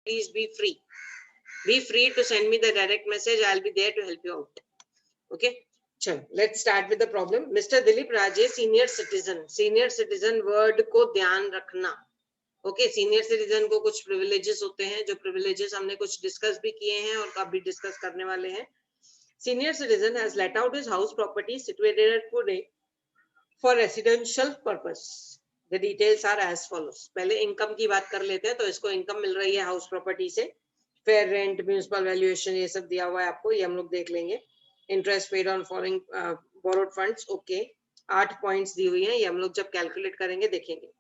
please be free. Be free to send me the direct message. I'll be there to help you out. Okay. चलो, let's start with the problem. Mr. Dilip Rajesh, senior citizen. Senior citizen word को ध्यान रखना. Okay, senior citizen को कुछ privileges होते हैं, जो privileges हमने कुछ डिस्कस भी किए हैं और अभी डिस्कस करने वाले हैं. Senior citizen has let out his house property situated at Pune for residential purpose. The details are as follows. पहले इनकम की बात कर लेते हैं. तो इसको इनकम मिल रही है हाउस प्रॉपर्टी से. फेयर रेंट, म्यूनिसिपल वैल्यूएशन, ये सब दिया हुआ है आपको, ये हम लोग देख लेंगे. Interest paid on foreign borrowed funds. Okay, 8 points दी हुई है, ये हम लोग जब कैलकुलेट करेंगे देखेंगे.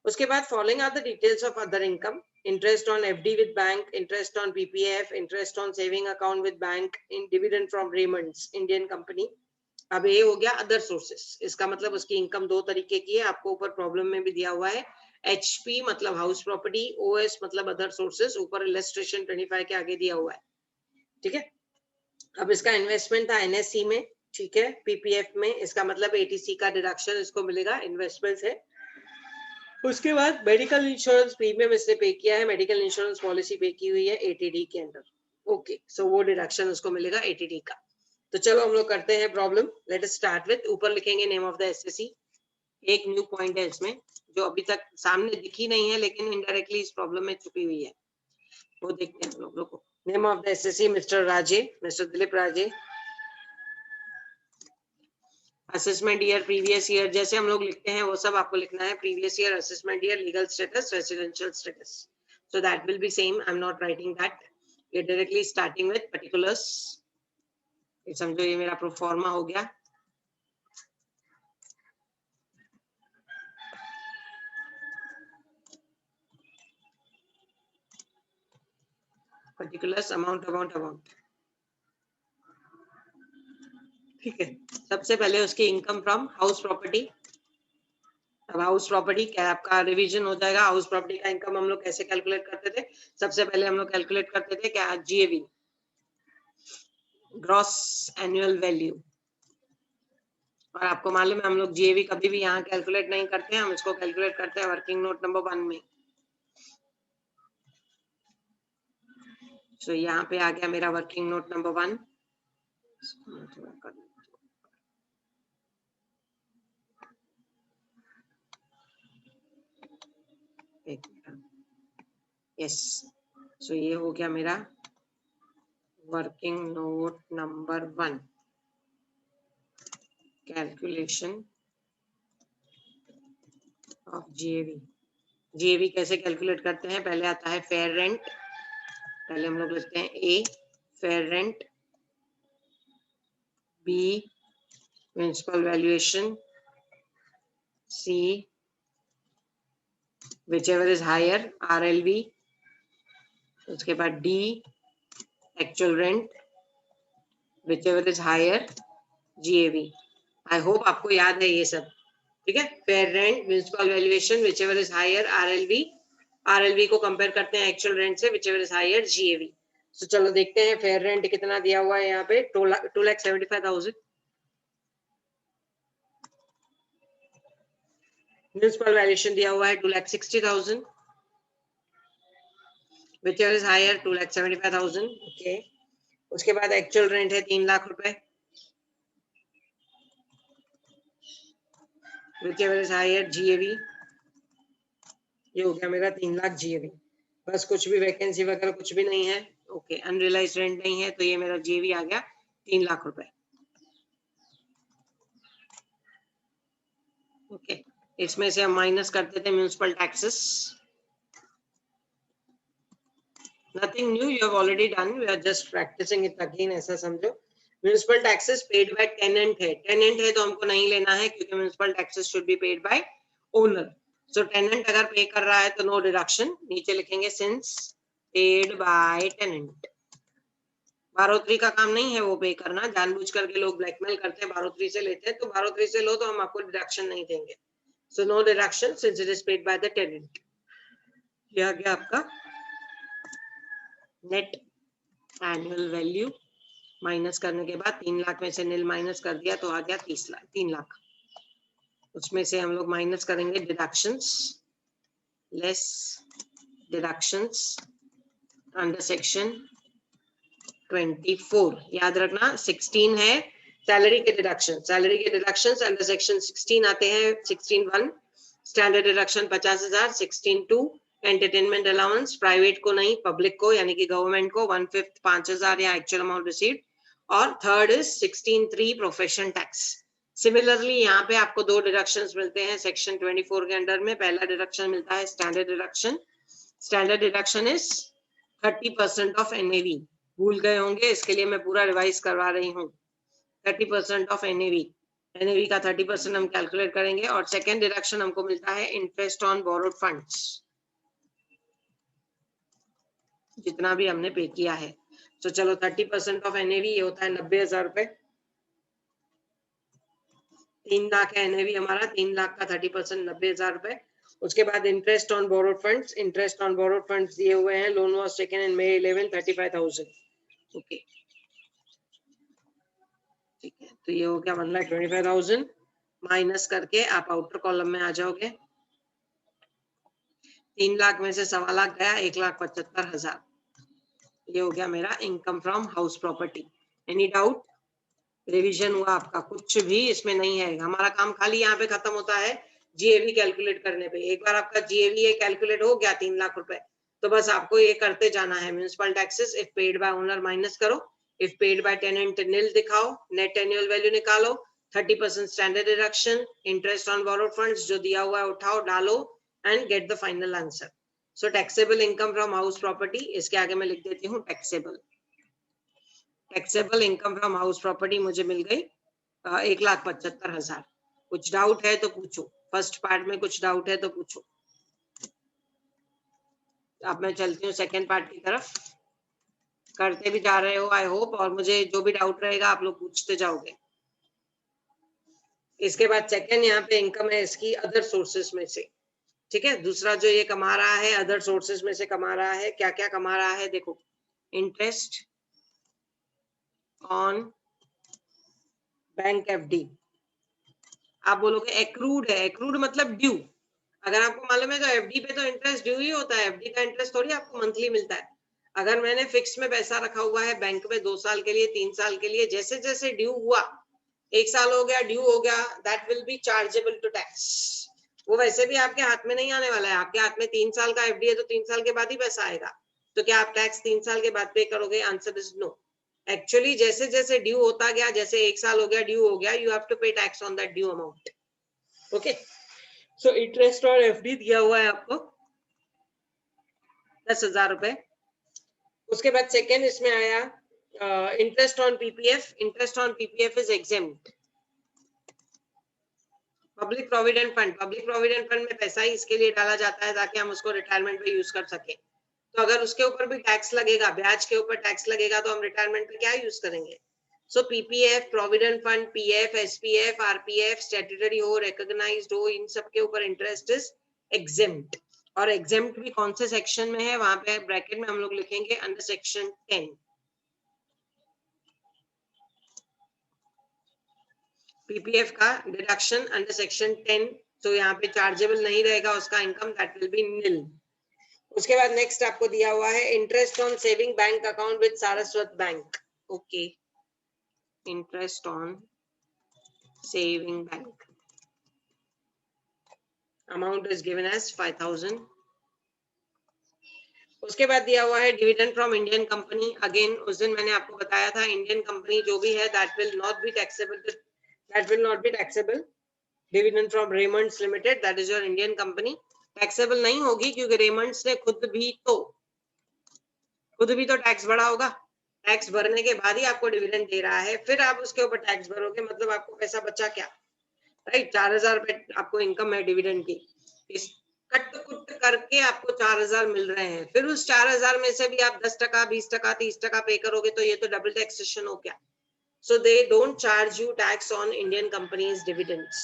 उसके बाद following are the details of other income. Interest on FD with bank, interest on PPF, interest on saving account with bank, in dividend from Raymonds Indian company. अब ये हो गया अदर सोर्सेस. इसका मतलब उसकी इनकम दो तरीके की है, आपको ऊपर प्रॉब्लम में भी दिया हुआ है. एचपी मतलब हाउस प्रॉपर्टी, ओएस मतलब अदर सोर्सेस, ऊपर इलस्ट्रेशन 25 के आगे दिया हुआ है. ठीक है. अब इसका इन्वेस्टमेंट था एनएससी में. ठीक है, पीपीएफ में. इसका मतलब एटीसी का डिडक्शन इसको मिलेगा, इन्वेस्टमेंट है. उसके बाद मेडिकल इंश्योरेंस प्रीमियम इसने पे किया है, मेडिकल इंश्योरेंस पॉलिसी पे की हुई है एटीडी के अंदर. ओके, सो वो डिडक्शन उसको मिलेगा एटीडी का. तो चलो हम लोग करते हैं problem. Let us start with, ऊपर लिखेंगे नेम ऑफ द एसएससी. एक न्यू पॉइंट है इसमें जो अभी तक सामने दिखी नहीं है लेकिन इनडायरेक्टली इस प्रॉब्लम में छुपी हुई है, वो देखते हैं हम लोग. रुको. Name of the assessee mister Raje, mister Dilip Raje. Assessment year, previous year, जैसे हम लोग लिखते हैं वो सब आपको लिखना है. Previous year, assessment year, legal status, residential status. So that will B same. I am not writing that. ये डायरेक्टली स्टार्टिंग विद पर्टिकुलर्स. समझो ये मेरा प्रोफॉर्मा हो गया. Particulars, amount amount amount. ठीक है. सबसे पहले उसकी इनकम फ्रॉम हाउस प्रॉपर्टी. अब हाउस प्रॉपर्टी क्या आपका रिवीजन हो जाएगा. हाउस प्रॉपर्टी का इनकम हम लोग कैसे कैलकुलेट करते थे. सबसे पहले हम लोग कैलकुलेट करते थे क्या, जीएवी, ग्रॉस एनुअल वैल्यू. और आपको मालूम है हम लोग जीएवी कभी भी यहाँ कैलकुलेट नहीं करते हैं, हम इसको कैलकुलेट करते हैं वर्किंग नोट नंबर 1 में. सो यहाँ पे आ गया मेरा वर्किंग नोट नंबर 1. यस, सो ये हो गया मेरा working note number 1. Calculation of GAV. GAV कैसे कैलकुलेट करते हैं. पहले आता है फेयर रेंट. पहले हम लोग लिखते हैं A fair rent, B municipal valuation, C whichever is higher RLV. उसके बाद D actual rent, whichever is higher GAV. I hope आपको याद है ये सब. ठीक है. Fair rent, municipal valuation, whichever is higher RLV. RLV को कंपेयर करते हैं एक्चुअल रेंट से, whichever is higher GAV. तो चलो देखते हैं फेयर रेंट कितना दिया हुआ है यहाँ पे. 2,75,000. म्युनिसिपल वैल्यूएशन दिया हुआ है 2,60,000. whichever is higher 2,75,000. ओके. उसके बाद एक्चुअल रेंट है 3 लाख रुपए. whichever is higher GAV. ये हो गया मेरा 3 लाख GAV. बस कुछ भी वैकेंसी वगैरह कुछ भी नहीं है. ओके. अनरियलाइज्ड रेंट नहीं है तो ये मेरा GAV आ गया 3 लाख रुपए. ओके. इसमें से हम माइनस करते थे municipal taxes. Nothing new, you have already done, we are just practicing it again. ऐसा समझो. Municipal taxes paid by tenant है. टेनेंट है तो हमको नहीं लेना है क्योंकि municipal taxes should be paid by owner. So tenant अगर पे कर रहा है तो नो डिडक्शन. नीचे लिखेंगे सिंस पेड बाय टेनेंट. 12(3) का काम नहीं है वो पे करना. जानबूझ करके लोग ब्लैकमेल करते हैं, 12(3) से लेते हैं. तो 12(3) से लो तो हम आपको डिडक्शन नहीं देंगे. So no deduction since it is paid by the tenant. ये आ गया आपका नेट एनुअल वैल्यू. माइनस करने के बाद 3 लाख में से नील माइनस कर दिया तो आ गया 3 लाख. उसमें से हम लोग माइनस करेंगे deductions, less deductions. Under section 24, याद रखना 16 है सैलरी के डिडक्शन अंडर सेक्शन 16 आते हैं। 16(1) standard deduction 50,000। 16(2) entertainment allowance, private को नहीं पब्लिक को यानी कि गवर्नमेंट को 1/5 5,000 या एक्चुअल अमाउंट रिसीव्ड। और third is 16(3) profession tax. Similarly यहाँ पे आपको दो डिडक्शंस मिलते हैं सेक्शन 24 के अंडर में। पहला डिडक्शन मिलता है standard deduction. Standard deduction is 30% of NAV. भूल गए होंगे, इसके लिए मैं पूरा रिवाइज करवा रही हूँ। 30% ऑफ एनएवी, एनएवी का 30% हम कैलकुलेट करेंगे। और सेकेंड डिडक्शन हमको मिलता है इंटरेस्ट ऑन बोरोड फंड्स, जितना भी हमने पे किया है। तो चलो 30% ऑफ एनएवी ये होता है 90,000 रुपए। 3 लाख है एनएवी हमारा, 3 लाख का 30% 90,000 रुपए। उसके बाद interest on borrowed funds, interest on borrowed funds दिए हुए हैं। Loan was taken in May 11 35,000। Okay ठीक है, तो ये हो गया 1,25,000 माइनस करके आप आउटर कॉलम में आ जाओगे। 3 लाख में से 1.25 लाख गया, 1,75,000। ये हो गया मेरा income from house property. Any doubt? Revision हुआ आपका? कुछ भी इसमें नहीं है, हमारा काम खाली यहाँ पे खत्म होता है जीएवी कैलकुलेट करने पे। एक बार आपका जीएवी कैलकुलेट हो गया 3 लाख रुपए, तो बस आपको ये करते जाना है। Municipal taxes if paid by owner minus करो, इफ पेड बाय टेनेंट नील दिखाओ, नेट एनुअल वैल्यू निकालो, 30% standard deduction, interest on borrowed funds जो दिया हुआ है उठाओ डालो and get the final answer. So taxable income from house property, इसके आगे मैं लिख देती हूँ taxable. Taxable income from house property मुझे मिल गई 1,75,000। कुछ डाउट है तो पूछो, फर्स्ट पार्ट में कुछ डाउट है तो पूछो। अब मैं चलती हूँ सेकेंड पार्ट की तरफ। करते भी जा रहे हो आई होप, और मुझे जो भी डाउट रहेगा आप लोग पूछते जाओगे। इसके बाद सेकेंड यहाँ पे इनकम है इसकी अदर सोर्सेस में से। ठीक है, दूसरा जो ये कमा रहा है अदर सोर्सेस में से कमा रहा है। क्या क्या कमा रहा है देखो, इंटरेस्ट ऑन बैंक एफडी। आप बोलोगे एक्रूड है, एक्रूड मतलब ड्यू। अगर आपको मालूम है तो एफडी पे तो इंटरेस्ट ड्यू ही होता है, एफडी का इंटरेस्ट थोड़ी आपको मंथली मिलता है। अगर मैंने फिक्स में पैसा रखा हुआ है बैंक में 2 साल के लिए 3 साल के लिए, जैसे जैसे ड्यू हुआ, 1 साल हो गया ड्यू हो गया, that will be chargeable to tax. वो वैसे भी आपके हाथ में नहीं आने वाला है। आपके हाथ में 3 साल का एफडी है तो 3 साल के बाद ही पैसा आएगा। तो क्या आप टैक्स 3 साल के बाद पे करोगे? Answer is no. एक्चुअली जैसे जैसे ड्यू होता गया, जैसे 1 साल हो गया ड्यू हो गया, यू हैव टू पे tax on that due amount. Okay, so interest और एफडी दिया हुआ है आपको 10,000 रुपए। उसके बाद सेकेंड इसमें आया interest on PPF. Interest on PPF is exempt. Public provident fund, public provident fund में पैसा ही इसके लिए डाला जाता है ताकि हम उसको रिटायरमेंट में यूज कर सके। तो अगर उसके ऊपर भी टैक्स लगेगा, ब्याज के ऊपर टैक्स लगेगा, तो हम रिटायरमेंट में क्या यूज करेंगे? So PPF, provident fund, PF, SPF, RPF, statutory हो, रिकॉग्नाइज्ड हो, इन सब के ऊपर इंटरेस्ट इज एग्जेम्प्ट। और एग्जेम्प्ट भी कौन से सेक्शन में है, वहां पे ब्रैकेट में हम लोग लिखेंगे अंडर सेक्शन 10। पीपीएफ का डिडक्शन अंडर सेक्शन 10, तो यहाँ पे चार्जेबल नहीं रहेगा उसका income, that will be nil. उसके बाद नेक्स्ट आपको दिया हुआ है interest on saving bank account with Saraswat bank. Okay, interest on saving bank amount is given as 5,000। उसके बाद दिया हुआ है dividend from Indian company. Again उस दिन मैंने आपको बताया था इंडियन कंपनी जो भी है that will not be taxable, that will not be taxable. Dividend from Raymond's limited, that is your Indian company, taxable नहीं होगी क्योंकि रेमंड्स ने खुद भी तो टैक्स भरा होगा। टैक्स भरने के बाद ही आपको डिविडेंड दे रहा है, फिर आप उसके ऊपर टैक्स भरोगे, मतलब आपको पैसा बचा क्या? राइट, 4,000 रुपए आपको इनकम है डिविडेंड की, इस कट कुट करके आपको 4,000 मिल रहे हैं। फिर उस 4,000 में से भी आप 10%, 20%, 30% पे करोगे, तो ये तो डबल टैक्सेशन हो गया। So they don't charge you tax on Indian companies' dividends.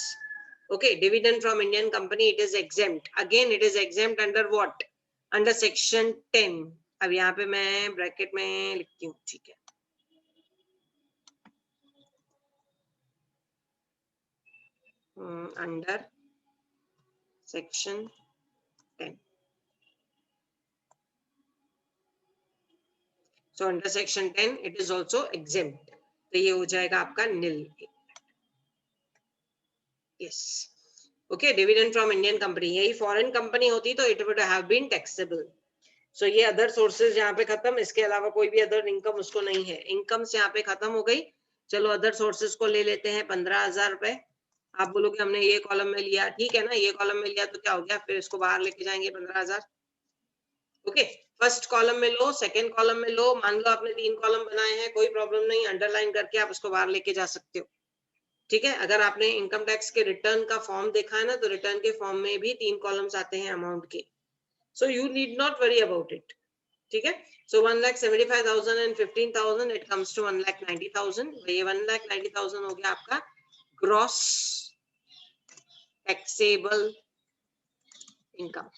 Okay, dividend from Indian company, it is exempt. Again, it is exempt under what? Under section 10. अब यहाँ पे मैं ब्रैकेट में लिखती हूँ, ठीक है। Under section 10। So under section 10 it is also exempt, तो ये हो जाएगा आपका nil. Yes, okay. Dividend from Indian company, यही फॉरेन कंपनी होती तो it would have been taxable. So ये अदर सोर्सेज यहाँ पे खत्म, इसके अलावा कोई भी अदर इनकम उसको नहीं है। इनकम से यहाँ पे खत्म हो गई। चलो अदर सोर्सेज को ले लेते हैं। 15,000 रुपए। आप बोलोगे हमने ये कॉलम में लिया, ठीक है ना, ये कॉलम में लिया तो क्या हो गया, फिर इसको बाहर लेके जाएंगे 15,000। ओके, फर्स्ट कॉलम में लो, सेकंड कॉलम में लो। मान लो आपने 3 कॉलम बनाए हैं, कोई प्रॉब्लम नहीं, अंडरलाइन करके आप उसको बाहर लेके जा सकते हो। ठीक है, अगर आपने इनकम टैक्स के रिटर्न का फॉर्म देखा है ना, तो रिटर्न के फॉर्म में भी 3 कॉलम्स आते हैं अमाउंट के। So you need not worry about it. ठीक है, सो 1,75,000 and 15,000 इट कम्स टू 1,90,000। ये 1,90,000 हो गया आपका ग्रॉस टैक्सेबल इनकम।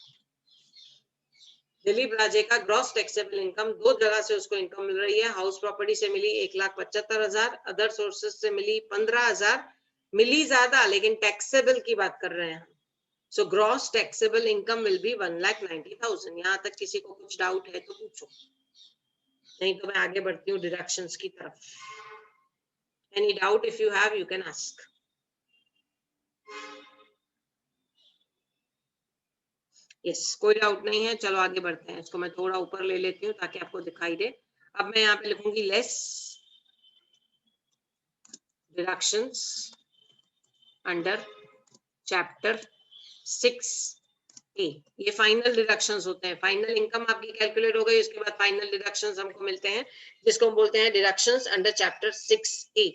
दिलीप राजे का ग्रॉस टैक्सेबल इनकम, 2 जगह से उसको इनकम मिल रही है। हाउस प्रॉपर्टी से मिली 1,75,000, अदर सोर्सेज से मिली 15,000। मिली ज्यादा, लेकिन टैक्सेबल की बात कर रहे हैं हम। So gross taxable income will be 1,90,000। यहाँ तक किसी को कुछ डाउट है तो पूछो, नहीं तो मैं आगे बढ़ती हूँ डिडक्शंस की तरफ। Any doubt if you have you can ask. Yes, कोई डाउट नहीं है, चलो आगे बढ़ते हैं। इसको मैं थोड़ा ऊपर ले लेती हूँ ताकि आपको दिखाई दे। अब मैं यहाँ पे लिखूंगी less deductions under chapter 6A। ये फाइनल डिडक्शंस होते हैं। फाइनल इनकम आपकी कैलकुलेट हो गई, उसके बाद फाइनल डिडक्शंस हमको मिलते हैं, जिसको हम बोलते हैं डिडक्शंस अंडर चैप्टर 6A।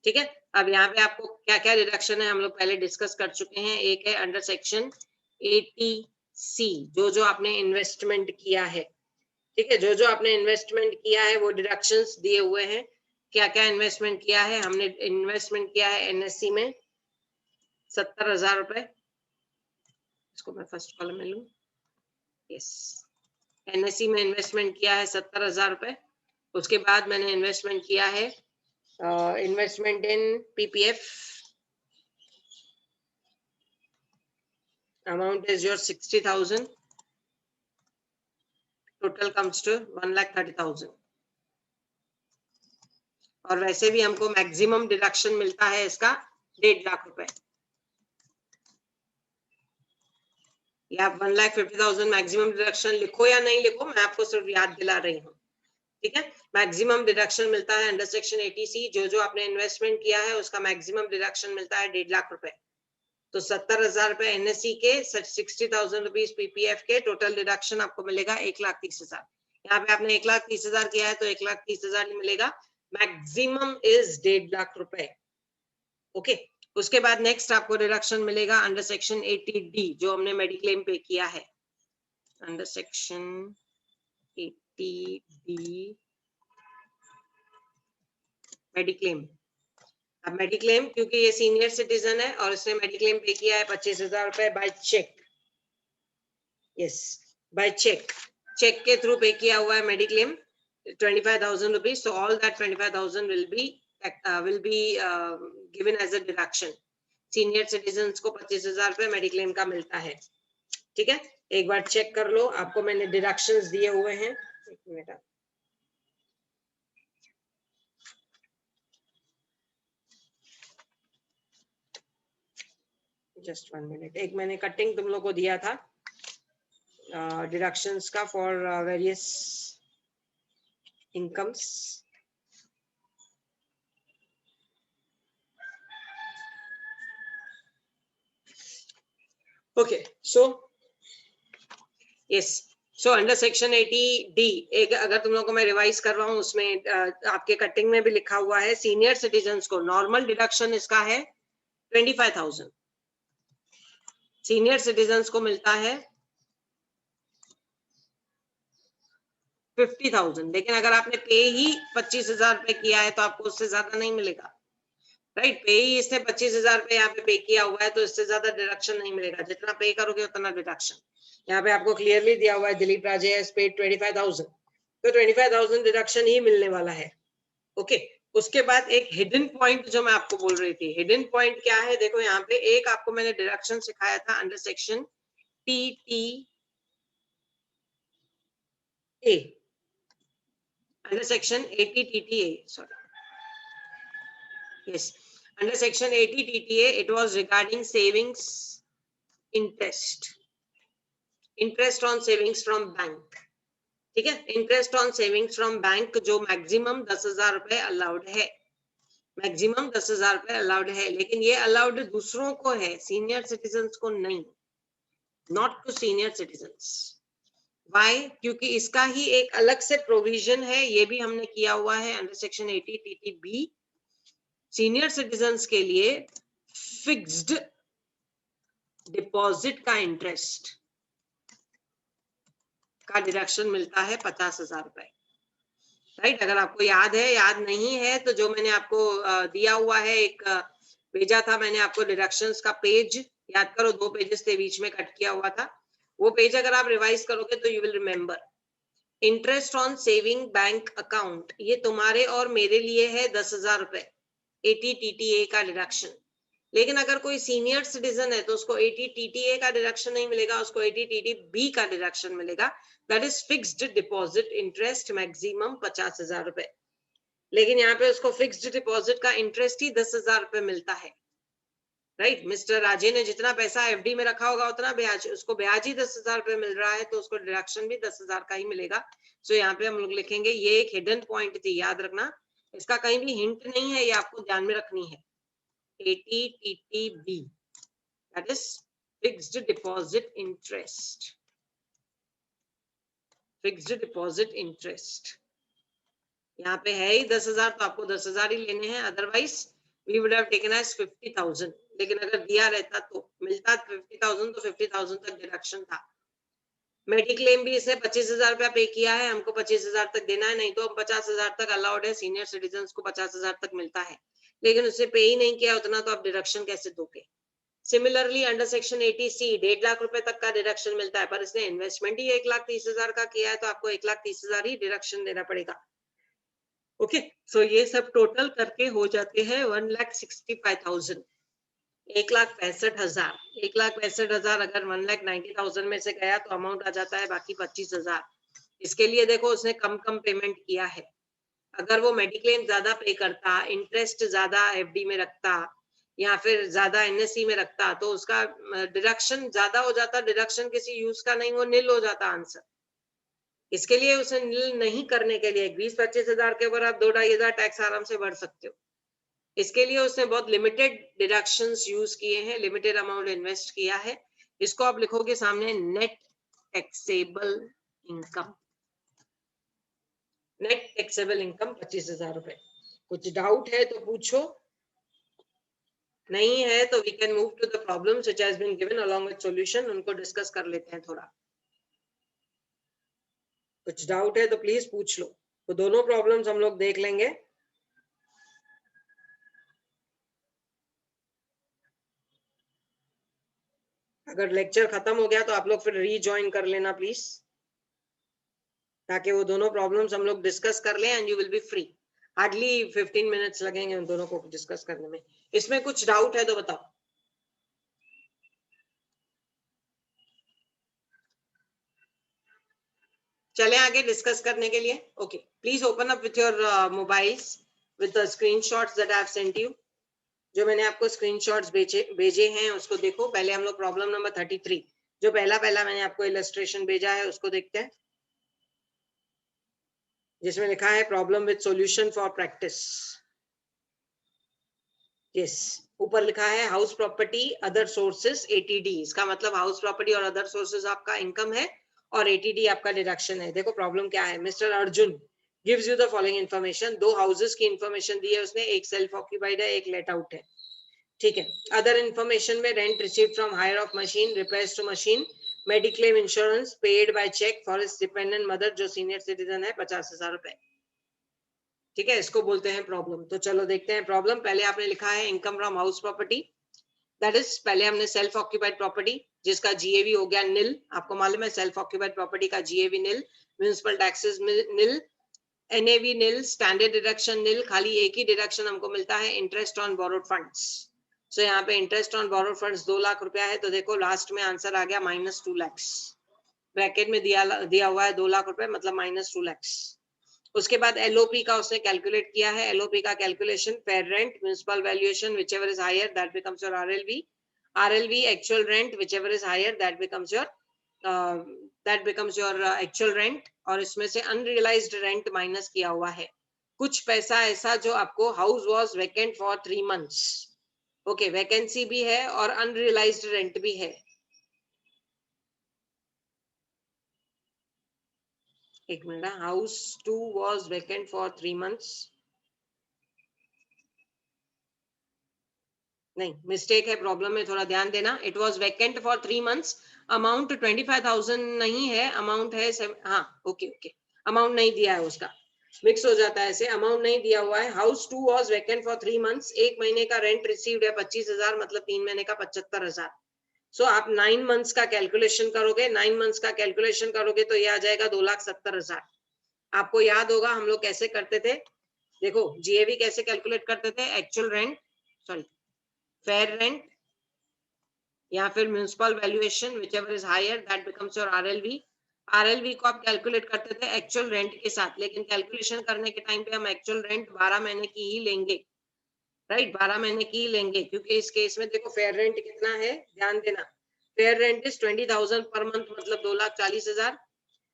ठीक है, अब यहाँ पे आपको क्या क्या डिडक्शन है हम लोग पहले डिस्कस कर चुके हैं। एक है अंडर सेक्शन 80C, जो आपने इन्वेस्टमेंट किया है। ठीक है, जो आपने इन्वेस्टमेंट किया है वो डिडक्शंस दिए हुए हैं। क्या क्या इन्वेस्टमेंट किया है, हमने इन्वेस्टमेंट किया है NSE में 70,000 रुपए। इसको मैं फर्स्ट कॉलम में लूं। यस, NSE में इन्वेस्टमेंट किया है 70,000 रुपए। उसके बाद मैंने इन्वेस्टमेंट किया है investment in PPF, amount is your 60,000, total comes to 1,30,000। और वैसे भी हमको मैक्सिमम डिडक्शन मिलता है इसका 1.5 लाख रुपए, या 1,50,000 मैक्सिमम डिडक्शन लिखो या नहीं लिखो, मैं आपको सिर्फ याद दिला रही हूँ। ठीक है, मैक्सिमम डिडक्शन मिलता है अंडर सेक्शन 80C। जो आपने इन्वेस्टमेंट किया है उसका मैक्सिमम डिडक्शन मिलता है 1.5 लाख रुपए। तो 70,000 रुपए NSE के, 60,000 रुपीज PPF के, टोटल डिडक्शन आपको मिलेगा 1,30,000। यहाँ पे आपने 1,30,000 किया है तो 1,30,000 ही मिलेगा। मैक्सिमम इज 1.5 लाख रुपए। ओके, उसके बाद नेक्स्ट आपको डिडक्शन मिलेगा अंडर सेक्शन 80D, जो हमने मेडिक्लेम पे किया है। Under section 80D mediclaim. अब मेडिक्लेम, क्योंकि ये सीनियर सिटीजन है और इसने मेडिक्लेम पे किया है 25,000 रुपए by cheque. Yes, by cheque, cheque के थ्रू पे किया हुआ है mediclaim 25,000 rupees. So all that 25,000 will be given as a deduction. Senior citizens को 25,000 रुपए मेडिक्लेम का मिलता है। ठीक है, एक बार चेक कर लो, आपको मैंने डिडक्शंस दिए हुए हैं। एक मिनट, जस्ट 1 मिनट। एक मैंने कटिंग तुम लोग को दिया था डिडक्शंस का for various incomes. Okay, so yes, so under section 80D, एक अगर तुम लोगों को मैं रिवाइज कर रहा हूँ, उसमें आपके कटिंग में भी लिखा हुआ है सीनियर सिटीजन्स को नॉर्मल डिडक्शन इसका है 25,000। सीनियर सिटीजन्स को मिलता है 50,000। लेकिन अगर आपने पे ही 25,000 रुपए किया है तो आपको उससे ज्यादा नहीं मिलेगा। राइट, पे ही इसने 25,000 रुपए यहाँ पे पे किया हुआ है तो इससे ज्यादा डिडक्शन नहीं मिलेगा। जितना पे करोगे उतना डिडक्शन। यहाँ पे आपको क्लियरली दिया हुआ है दिलीप राजे हैज पेड 25,000, तो 25,000 डिडक्शन ही मिलने वाला है। ओके, उसके बाद एक हिडन पॉइंट जो मैं आपको बोल रही थी, हिडन पॉइंट क्या है, देखो यहाँ पे एक आपको मैंने डिडक्शन सिखाया था under section TTA। Under section 80 TTA, sorry. Yes, under section 80 TTA, it was regarding savings interest. Interest on savings from bank. ठीक है, interest on savings from bank जो मैक्सिमम 10,000 रुपए अलाउड है, मैक्सिमम 10,000 रुपए अलाउड है, लेकिन ये अलाउड दूसरों को है, सीनियर सिटीजन्स को नहीं, not to senior citizens. Why? क्योंकि इसका ही एक अलग से प्रोविजन है, ये भी हमने किया हुआ है under section 80 TTB। Senior citizens के लिए फिक्स्ड डिपॉजिट का इंटरेस्ट का डिडक्शन मिलता है 50,000 रुपए, राइट? अगर आपको याद है, याद नहीं है तो जो मैंने आपको दिया हुआ है, एक भेजा था मैंने आपको डिडक्शंस का पेज, याद करो, 2 पेजेस थे, बीच में कट किया हुआ था, वो पेज अगर आप रिवाइज करोगे तो you will remember. Interest on saving bank account, ये तुम्हारे और मेरे लिए है 10,000 रुपए, 80 TTA का डिडक्शन। लेकिन अगर कोई सीनियर सिटीजन है तो उसको 80 TTA का डिडक्शन नहीं मिलेगा, उसको 80 TTB का डिडक्शन मिलेगा, that is fixed deposit interest, maximum 50,000 रुपए। लेकिन यहाँ पे उसको फिक्स्ड डिपॉजिट का इंटरेस्ट ही 10,000 रुपए मिलता है, राइट? मिस्टर राजे ने जितना पैसा एफडी में रखा होगा उतना ब्याज, उसको ब्याज ही 10,000 रुपए मिल रहा है, तो उसको डिडक्शन भी 10,000 का ही मिलेगा। सो यहाँ पे हम लोग लिखेंगे, ये एक हिडन पॉइंट थी, याद रखना, इसका कहीं भी हिंट नहीं है, ये आपको ध्यान में रखनी है। 80 TTB, that is fixed deposit interest, fixed deposit interest। यहाँ पे है ही 10,000, तो आपको 10,000 ही लेने हैं, otherwise we would have taken as 50,000। लेकिन अगर दिया रहता तो मिलता 50,000, तो 50,000 तक डिडक्शन था। मेडिक्लेम भी इसने 25,000 रुपया पे किया है, हमको 25,000 तक देना है, नहीं तो 50,000 तक अलाउड है, सीनियर सिटीजन्स को 50,000 तक मिलता है, लेकिन उससे पे ही नहीं किया उतना, तो आप डिडक्शन कैसे दोगे? Similarly under section 80C 1.5 lakh रुपए तक का डिडक्शन मिलता है, पर इसने इन्वेस्टमेंट ही 1,30,000 का किया है, तो आपको 1,30,000 ही डिडक्शन देना पड़ेगा। ओके, सो ये सब टोटल करके हो जाते हैं 1,65,000, 1,65,000। 1,65,000 अगर 1,90,000 में से गया तो अमाउंट आ जाता है बाकी 25,000। इसके लिए देखो उसने कम पेमेंट किया है। अगर वो मेडिक्लेम ज्यादा पे करता, इंटरेस्ट ज्यादा एफडी में रखता, या फिर ज्यादा एनएससी में रखता, तो उसका डिडक्शन ज्यादा हो जाता, डिडक्शन किसी यूज का नहीं, वो निल हो जाता आंसर। इसके लिए उसे निल नहीं करने के लिए 20-25,000 के ऊपर आप 2-2.5 टैक्स आराम से भर सकते हो। इसके लिए उसने बहुत लिमिटेड डिडक्शंस यूज किए हैं, लिमिटेड अमाउंट इन्वेस्ट किया है। इसको आप लिखोगे सामने net taxable income, net taxable income 25,000 रुपए। कुछ डाउट है तो पूछो, नहीं है तो we can move to the problems which has been given along with solution, उनको डिस्कस कर लेते हैं थोड़ा। कुछ डाउट है तो प्लीज पूछ लो, तो दोनों प्रॉब्लम्स हम लोग देख लेंगे। अगर लेक्चर खत्म हो गया तो आप लोग फिर रीजॉइन कर लेना प्लीज, ताकि वो दोनों प्रॉब्लम्स हम लोग डिस्कस कर लें and you will be free. Hardly 15 minutes लगेंगे उन दोनों को डिस्कस करने में। इसमें कुछ डाउट है तो बताओ। चले आगे डिस्कस करने के लिए। Okay, please open up with your mobiles with the screenshots that I have sent you. जो मैंने आपको स्क्रीनशॉट्स भेजे हैं उसको देखो। पहले हम लोग प्रॉब्लम नंबर 33, जो पहला मैंने आपको इलस्ट्रेशन भेजा है उसको देखते हैं, जिसमें लिखा है problem with solution for practice. Yes, ऊपर लिखा है house property other sources ATD, इसका मतलब हाउस प्रॉपर्टी और अदर सोर्सेस आपका इनकम है और ATD आपका डिडक्शन है। देखो प्रॉब्लम क्या है। Mister Arjun gives you the following information, 2 houses की इन्फॉर्मेशन दी है उसने, एक सेल्फ ऑक्यूपाइड है, एक लेट आउट है, ठीक है। अदर इन्फॉर्मेशन में rent received from hire of machine, repairs to machine, mediclaim insurance paid by cheque for his dependent mother जो सीनियर सिटीजन है 50,000 रुपए, ठीक है। इसको बोलते हैं प्रॉब्लम। तो चलो देखते हैं प्रॉब्लम। पहले आपने लिखा है income from house property, that is पहले हमने सेल्फ ऑक्यूपाइड प्रॉपर्टी जिसका GAV हो गया निल। आपको मालूम है सेल्फ ऑक्यूपाइड प्रॉपर्टी का GAV निल, म्युनिसिपल टैक्सेस निल, NAV निल, स्टैंडर्ड डिडक्शन निल, खाली एक ही डिडक्शन हमको मिलता है इंटरेस्ट ऑन बोरोड फंड्स। सो यहाँ पे interest on borrowed funds 2 lakh रुपया है, तो देखो लास्ट में आंसर आ गया -2 लाख। ब्रैकेट में दिया हुआ है 2 लाख रुपए मतलब -2 लाख। उसके बाद एलओपी का उसने कैलकुलेट किया है, L O calculation, fair rent, municipal valuation, whichever is higher that becomes your RLV, RLV actual rent, whichever is higher that becomes your actual rent, और इसमें से अनरियलाइज्ड रेंट माइनस किया हुआ है, कुछ पैसा ऐसा जो आपको house was vacant for 3 months, okay, vacancy भी है और अनरियलाइज्ड रेंट भी है। एक minute, house 2 was vacant for 3 months, नहीं मिस्टेक है, प्रॉब्लम में थोड़ा ध्यान देना, it was vacant for 3 months, amount 25,000 नहीं है, अमाउंट है हाँ ओके ओके, अमाउंट नहीं दिया है, उसका मिक्स हो जाता है ऐसे, अमाउंट नहीं दिया हुआ है। House 2 was vacant for 3 months, एक महीने का रेंट रिसीव्ड है 25,000, मतलब 3 महीने का 75,000। सो आप 9 months का कैलकुलेशन करोगे, 9 months का कैलकुलेशन करोगे तो ये आ जाएगा 2,70,000। आपको याद होगा हम लोग कैसे करते थे, देखो जीएवी कैसे कैलकुलेट करते थे, actual rent, sorry fair rent या फिर municipal valuation, whichever is higher that becomes your RLV. RLV को आप कैलकुलेट करते थे एक्चुअल रेंट के साथ, लेकिन कैलकुलेशन करने के टाइम पे हम एक्चुअल रेंट 12 महीने की ही लेंगे, राइट, 12 महीने की ही लेंगे, क्योंकि इस केस में देखो फेयर रेंट कितना है, ध्यान देना, फेयर रेंट इज 20,000 पर मंथ, मतलब 2,40,000,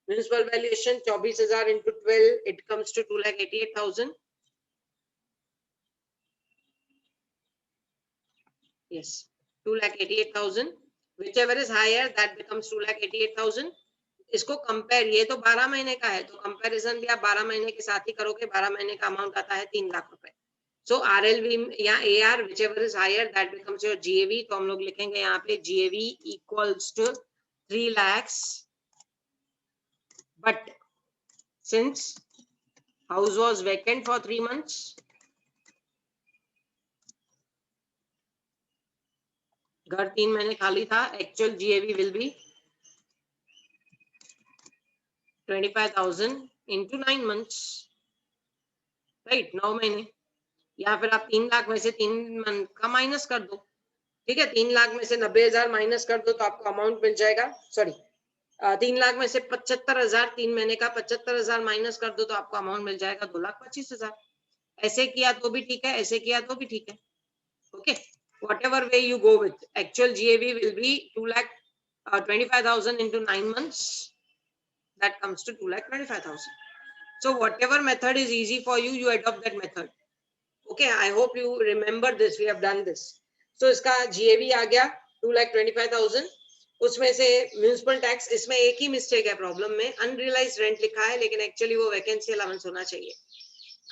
municipal valuation 24,000 into 12, it comes to 2,88,000, yes, 2,88,000, whichever is higher that becomes 2,88,000। इसको कंपेयर, ये तो 12 महीने का है, तो कंपैरिजन भी आप 12 महीने के साथ ही करोगे, 12 महीने का अमाउंट आता है 3 लाख रुपए। सो आरएलवी या AR whichever is higher that becomes your GAV, तो हम लोग लिखेंगे यहाँ पे GAV equals to 3 lakhs, but since house was vacant for 3 months, घर 3 महीने खाली था, actual GAV will be 25,000 into 9 months, right, 9 महीने, या फिर आप 3 लाख में से 3 मंथ का माइनस कर दो, ठीक है, 3 लाख में से 90,000 माइनस कर दो तो आपको अमाउंट मिल जाएगा, सॉरी 3 लाख में से 75,000, 3 महीने का 75,000 माइनस कर दो तो आपको अमाउंट मिल जाएगा 2,25,000। ऐसे किया तो भी ठीक है, ऐसे किया तो भी ठीक है, okay, whatever way you go with, actual GAV will be 2,25,000 into 9 months, that comes to 2,25,000. So whatever method is easy for you, you adopt that method. Okay, I hope you remember this, we have done this. So इसका GAV आ गया 2,25,000, उसमें से municipal tax, इसमें एक ही mistake है problem में, unrealised rent लिखा है, लेकिन एक्चुअली वो वैकेंसी अलाउंस होना चाहिए,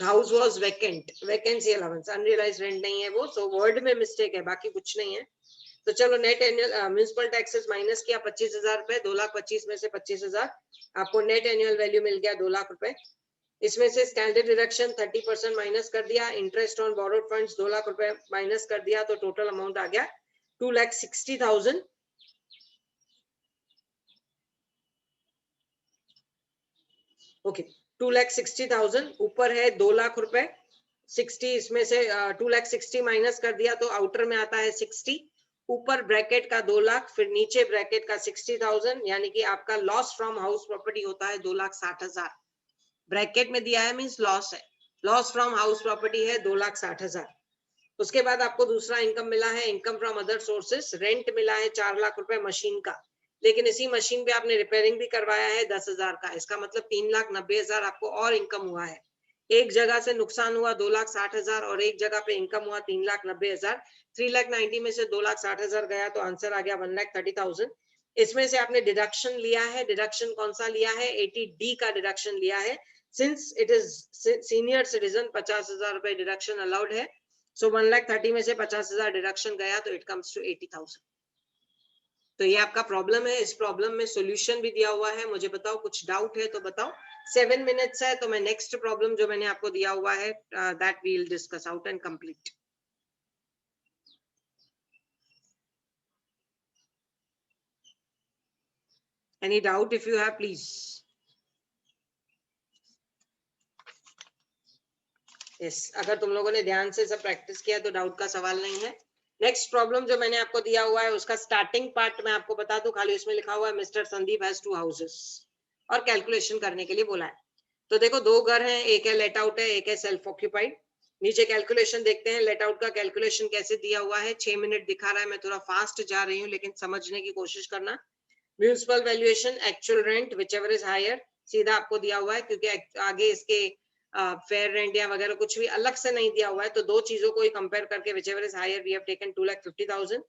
house was vacant, vacancy allowance, unrealised rent नहीं है वो, सो वर्ड में मिस्टेक है, बाकी कुछ नहीं है। तो चलो net annual municipal taxes minus किया 25,000 रुपए, 2,25,000 में से 25,000, आपको नेट एनुअल वैल्यू मिल गया 2 लाख रुपए। इसमें से स्टैंडर्ड डिडक्शन 30% माइनस कर दिया, interest on borrowed funds 2 lakh रुपए माइनस कर दिया, तो टोटल अमाउंट आ गया 2,60,000। ओके, 2,60,000, ऊपर है 2 लाख रुपए, 60 इसमें से 2,60,000 माइनस कर दिया तो आउटर में आता है 60, ऊपर ब्रैकेट का 2 लाख, फिर नीचे ब्रैकेट का 60,000, यानी कि आपका लॉस फ्रॉम हाउस प्रॉपर्टी होता है 2,60,000, ब्रैकेट में दिया है मींस लॉस है, लॉस फ्रॉम हाउस प्रॉपर्टी है 2,60,000। उसके बाद आपको दूसरा इनकम मिला है, income from other sources, rent मिला है 4 लाख रुपए मशीन का, लेकिन इसी मशीन पे आपने रिपेयरिंग भी करवाया है 10,000 का, इसका मतलब 3,90,000 आपको और इनकम हुआ है। एक जगह से नुकसान हुआ 2,60,000 और एक जगह पे इनकम हुआ 3,90,000, 3,90,000 में से 2,60,000 गया तो आंसर आ गया 1,30,000। इसमें से आपने डिडक्शन लिया है, डिडक्शन कौन सा लिया है, 80D का डिडक्शन लिया है, since it is senior citizen 50,000 रुपए डिडक्शन अलाउड है, सो 1,30,000 में से 50,000 डिडक्शन गया तो इट कम्स टू 80,000। तो ये आपका प्रॉब्लम है, इस प्रॉब्लम में सॉल्यूशन भी दिया हुआ है, मुझे बताओ कुछ डाउट है तो बताओ। 7 मिनट्स है, तो मैं नेक्स्ट प्रॉब्लम जो मैंने आपको दिया हुआ है that we will discuss out and complete. Any doubt if you have please. Yes, अगर तुम लोगों ने ध्यान से सब प्रैक्टिस किया तो डाउट का सवाल नहीं है। नेक्स्ट प्रॉब्लम जो मैंने आपको दिया हुआ है उसका स्टार्टिंग पार्ट मैं आपको बता दूं, खाली उसमें लिखा हुआ है मिस्टर संदीप हैज 2 हाउसेस और कैलकुलेशन करने के लिए बोला है। तो देखो दो घर हैं, एक है लेट आउट है, एक है सेल्फ ऑक्यूपाइड। नीचे कैलकुलेशन देखते हैं, लेट आउट का कैलकुलेशन कैसे दिया हुआ है। 6 मिनट दिखा रहा है, मैं थोड़ा फास्ट जा रही हूँ लेकिन समझने की कोशिश करना। Municipal valuation, actual rent whichever is higher, सीधा आपको दिया हुआ है क्योंकि आगे इसके फेयर रेंट या वगैरह कुछ भी अलग से नहीं दिया हुआ है, तो दो चीजों को ही कंपेयर करके whichever is higher we have taken 2,50,000।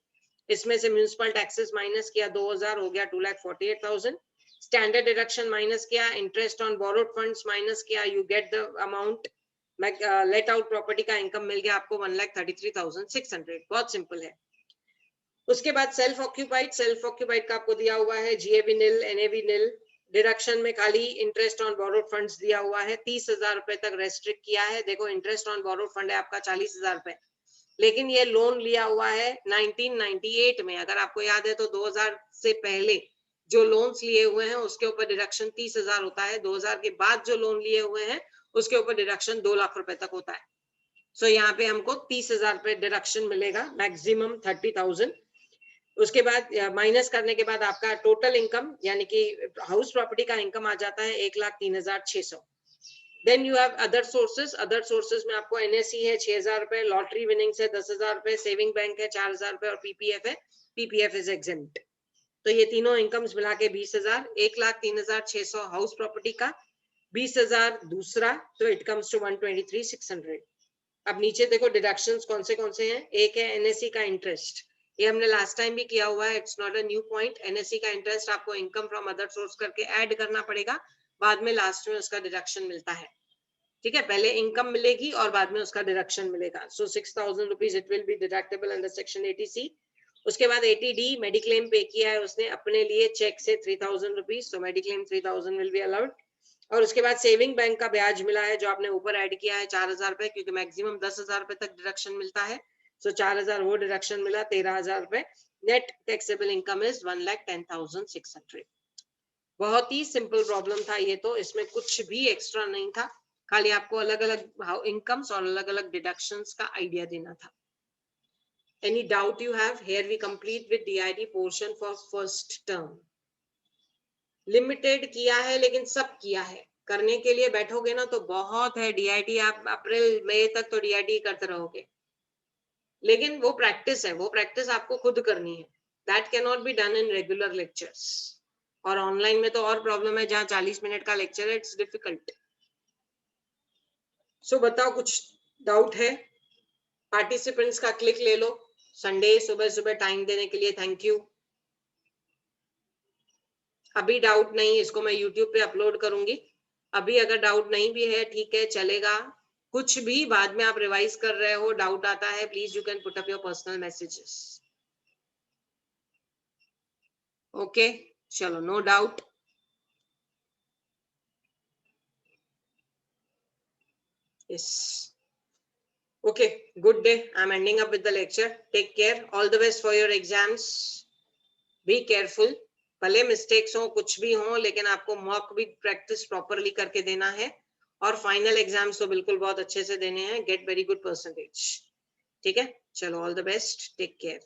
इसमें से म्यूनिसिपल टैक्सेस माइनस किया 2,000 हो गया 2,48,000। स्टैंडर्ड डिडक्शन माइनस किया, interest on borrowed funds minus किया, you get the amount. Let out property का इनकम मिल गया आपको 1,33,600। बहुत सिंपल है। उसके बाद सेल्फ ऑक्यूपाइड का आपको दिया हुआ है जीएबी निल, एनएबी निल। डिडक्शन में खाली इंटरेस्ट ऑन बोरोड फंड्स दिया हुआ है, 30,000 रुपए तक रेस्ट्रिक्ट किया है। देखो इंटरेस्ट ऑन बोरोड फंड है आपका 40,000 रुपए, लेकिन ये लोन लिया हुआ है 1998 में। अगर आपको याद है तो 2000 से पहले जो लोन्स लिए हुए हैं उसके ऊपर डिडक्शन 30,000 होता है। 2000 के बाद जो लोन लिए हुए हैं उसके ऊपर डिडक्शन 2 लाख रुपए तक होता है। सो यहाँ पे हमको 30,000 रुपए डिडक्शन मिलेगा, मैक्सिमम 30,000। उसके बाद माइनस करने के बाद आपका टोटल इनकम यानी कि हाउस प्रॉपर्टी का इनकम आ जाता है 1,03,600। Then you have other sources में आपको एनएससी है 6,000 रुपए, लॉटरी विनिंग्स है 10,000 रुपए, सेविंग बैंक है 4,000 रुपए और पीपीएफ है, पीपीएफ इज एग्जेम्प्ट। तो ये तीनों इनकम्स मिला के 20,000, 1,03,600 हाउस प्रॉपर्टी का, 20,000 दूसरा, तो इट कम्स टू 123,600। अब नीचे देखो डिडक्शंस कौन से हैं। एक है एनएससी का इंटरेस्ट, ये हमने लास्ट टाइम भी किया हुआ है, it's not a new point. NSC का इंटरेस्ट आपको इनकम फ्रॉम अदर सोर्स करके ऐड करना पड़ेगा, बाद में लास्ट में उसका डिडक्शन मिलता है। ठीक है, पहले इनकम मिलेगी और बाद में उसका डिडक्शन मिलेगा। सो 6,000 rupees it will be deductible under section 80C। उसके बाद 80D मेडिक्लेम पे किया है उसने अपने लिए चेक से 3,000 रुपीज, तो मेडिक्लेम 3,000 विल बी अलाउड। और उसके बाद सेविंग बैंक का ब्याज मिला है जो आपने ऊपर ऐड किया है 4,000 रुपए, क्योंकि मैक्सिमम 10,000 रुपए तक डिडक्शन मिलता है। सो 4,000 वो डिडक्शन मिला, 13,000 रुपए। Net taxable income is 1,10,600। बहुत ही सिंपल प्रॉब्लम था ये, तो इसमें कुछ भी एक्स्ट्रा नहीं था, खाली आपको अलग अलग इनकम्स और अलग अलग डिडक्शंस का आइडिया देना था। Any doubt you have? Here we complete with DID portion for first term. Limited किया है लेकिन सब किया है, करने के लिए बैठोगे ना तो बहुत है डीआईडी। आप अप्रैल मई तक तो डीआईडी करते रहोगे, लेकिन वो प्रैक्टिस है, वो प्रैक्टिस आपको खुद करनी है। That can not be done in regular lectures. और ऑनलाइन में तो और प्रॉब्लम है, जहाँ 40 मिनट का लेक्चर है, इट्स डिफिकल्ट। सो बताओ कुछ डाउट है? पार्टिसिपेंट्स का क्लिक ले लो, संडे सुबह सुबह टाइम देने के लिए थैंक यू। अभी डाउट नहीं, इसको मैं यूट्यूब पे अपलोड करूंगी। अभी अगर डाउट नहीं भी है ठीक है, चलेगा। कुछ भी बाद में आप रिवाइज कर रहे हो, डाउट आता है, please you can put up your personal messages. Okay, चलो, no doubt. Yes. Okay, good day. I'm ending up with the lecture. Take care. All the best for your exams. Be careful. भले mistakes हो, कुछ भी हो, लेकिन आपको mock भी practice properly करके देना है। और फाइनल एग्जाम्स तो बिल्कुल बहुत अच्छे से देने हैं। Get very good percentage. ठीक है, चलो, all the best, take care.